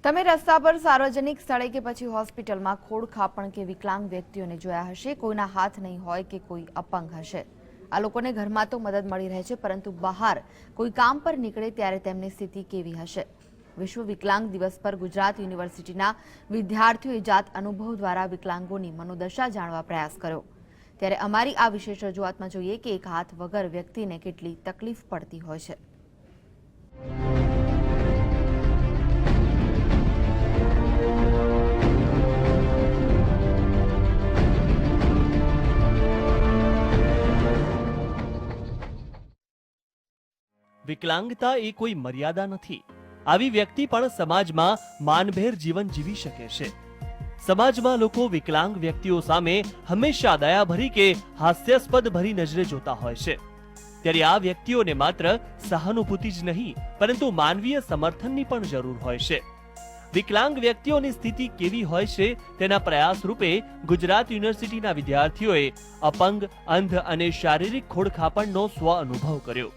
તમે રસ્તા પર સાર્વજનિક સ્થળે કે પછી હોસ્પિટલમાં ખોડખાપણ કે વિકલાંગ વ્યક્તિઓને જોયા હશે। કોઈના હાથ નહીં હોય કે કોઈ અપંગ હશે। આ લોકોને ઘરમાં તો મદદ મળી રહે છે, પરંતુ બહાર કોઈ કામ પર નીકળે ત્યારે તેમની સ્થિતિ કેવી હશે? વિશ્વ વિકલાંગ દિવસ પર ગુજરાત યુનિવર્સિટીના વિદ્યાર્થીઓએ જાત અનુભવ દ્વારા વિકલાંગોની મનોદશા જાણવા પ્રયાસ કર્યો। ત્યારે અમારી આ વિશેષ રજૂઆતમાં જોઈએ કે એક હાથ વગર વ્યક્તિને કેટલી તકલીફ પડતી હોય છે। વિકલાંગતા એ કોઈ મર્યાદા નથી। આવી વ્યક્તિ પણ સમાજમાં માનભેર જીવન જીવી શકે છે। સમાજમાં લોકો વિકલાંગ વ્યક્તિઓ સામે હંમેશા દયાભરી કે હાસ્યાસ્પદ ભરી નજરે જોતા હોય છે। ત્યારે આ વ્યક્તિઓને માત્ર સહાનુભૂતિ જ નહીં, પરંતુ માનવીય સમર્થનની પણ જરૂર હોય છે। વિકલાંગ વ્યક્તિઓની સ્થિતિ કેવી હોય છે તેના પ્રયાસ રૂપે ગુજરાત યુનિવર્સિટીના વિદ્યાર્થીઓએ અપંગ, અંધ અને શારીરિક ખોડખાપણનો સ્વ અનુભવ કર્યો।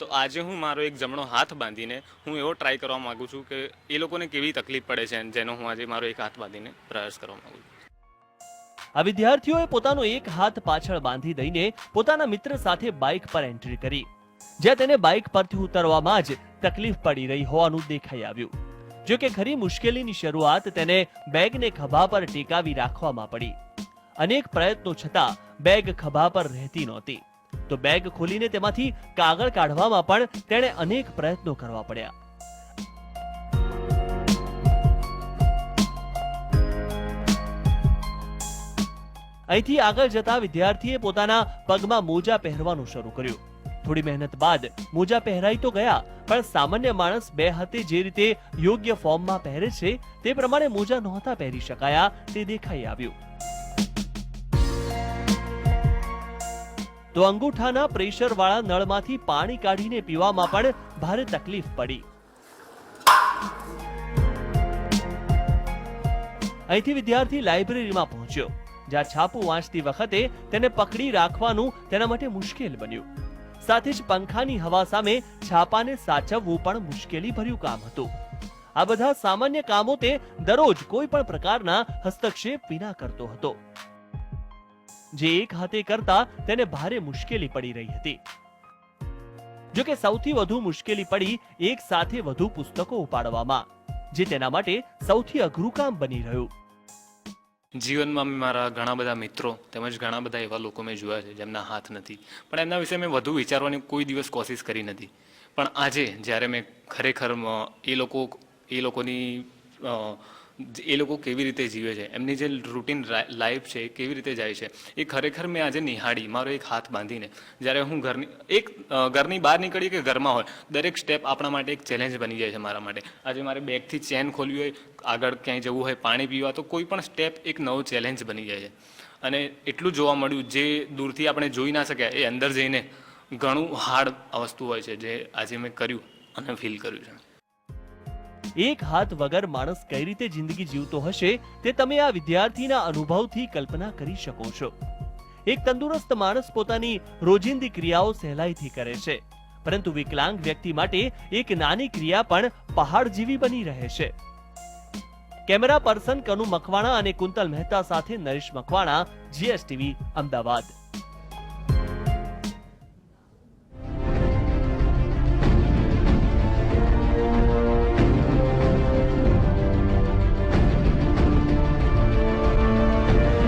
તો આજે હું મારો એક જમણો હાથ બાંધીને હું એવો ટ્રાય કરવા માંગુ છું કે એ લોકોને કેવી તકલીફ પડે છે, જેનો હું આજે મારો એક હાથ બાંધીને પ્રયાસ કરવા માંગુ છું। આ વિદ્યાર્થીઓએ પોતાનો એક હાથ પાછળ બાંધી દઈને પોતાના મિત્ર સાથે બાઇક પર એન્ટ્રી કરી, જ્યાં તેને બાઇક પરથી ઉતરવામાં જ તકલીફ પડી રહી હોવાનું દેખાઈ આવ્યું। જો કે ખરી મુશ્કેલીની શરૂઆત તેને બેગને ખભા પર ટેકાવી રાખવામાં પડી। અનેક પ્રયત્નો છતાં બેગ ખભા પર રહેતી નહોતી, તો બેગ ખોલીને તેમાંથી કાગળ કાઢવામાં પણ તેણે અનેક પ્રયત્નો કરવા પડ્યા। અહીંથી આગળ જતા વિદ્યાર્થીએ પોતાના પગમાં મોજા પહેરવાનું શરૂ કર્યું। થોડી મહેનત બાદ મોજા પહેરાઈ તો ગયા, પણ સામાન્ય માણસ બે હાથે જે રીતે યોગ્ય ફોર્મમાં પહેરે છે તે પ્રમાણે મોજા નહોતા પહેરી શકાયા તે દેખાઈ આવ્યું। તો અંગૂઠાના પ્રેશરવાળા નળમાંથી પાણી કાઢીને પીવામાં પણ ભારે તકલીફ પડી। અહીંથી વિદ્યાર્થી લાઇબ્રેરીમાં પહોંચ્યો, જ્યાં છાપું વાંચતી વખતે તેને પકડી રાખવાનું તેના માટે મુશ્કેલ બન્યું। સાથે જ પંખાની હવા સામે છાપાને સાચવવું પણ મુશ્કેલી ભર્યું કામ હતું। આ બધા સામાન્ય કામો તે દરરોજ કોઈ પણ પ્રકારના હસ્તક્ષેપ વિના કરતો હતો, જે એક હાથે કરતા તેને ભારે મુશ્કેલી પડી રહી હતી। જો કે સૌથી વધુ મુશ્કેલી પડી એક સાથે વધુ પુસ્તકો ઉપાડવામાં, જે તેના માટે સૌથી અઘરું કામ બની રહ્યું। જીવનમાં મેં મારા ઘણા બધા મિત્રો તેમજ ઘણા બધા એવા લોકો મેં જોયા છે જેમના હાથ નથી, પણ એમના વિશે મેં વધુ વિચારવાની કોઈ દિવસ કોશિશ કરી નથી। પણ આજે જ્યારે મેં ખરેખર એ લોકો કેવી રીતે જીવે છે, એમની જે રૂટીન લાઈફ છે કેવી રીતે જાય છે, એ ખરેખર મેં આજે નિહાળી મારો એક હાથ બાંધીને। જ્યારે હું ઘરની બહાર નીકળી કે ઘરમાં હોય, દરેક સ્ટેપ આપણા માટે એક ચેલેન્જ બની જાય છે મારા માટે। આજે મારે બેગથી ચેન ખોલવી હોય, આગળ ક્યાંય જવું હોય, પાણી પીવા, તો કોઈ પણ સ્ટેપ એક નવો ચેલેન્જ બની જાય છે। અને એટલું જોવા મળ્યું જે દૂરથી આપણે જોઈ ના શક્યા, એ અંદર જઈને ઘણું હાર્ડ વસ્તુ હોય છે, જે આજે મેં કર્યું અને ફીલ કર્યું છે। એક હાથ વગર માણસ કઈ રીતે જિંદગી જીવતો હશે તે તમે આ વિદ્યાર્થીના અનુભવથી કલ્પના કરી શકો છો। એક તંદુરસ્ત માણસ પોતાની રોજિંદી ક્રિયાઓ સહેલાઈથી કરે છે, પરંતુ વિકલાંગ વ્યક્તિ માટે એક નાની ક્રિયા પણ પહાડ જેવી બની રહે છે। કેમેરા પર્સન કનુ મકવાણા અને કુંતલ મહેતા સાથે નરેશ મકવાણા, GSTV, અમદાવાદ।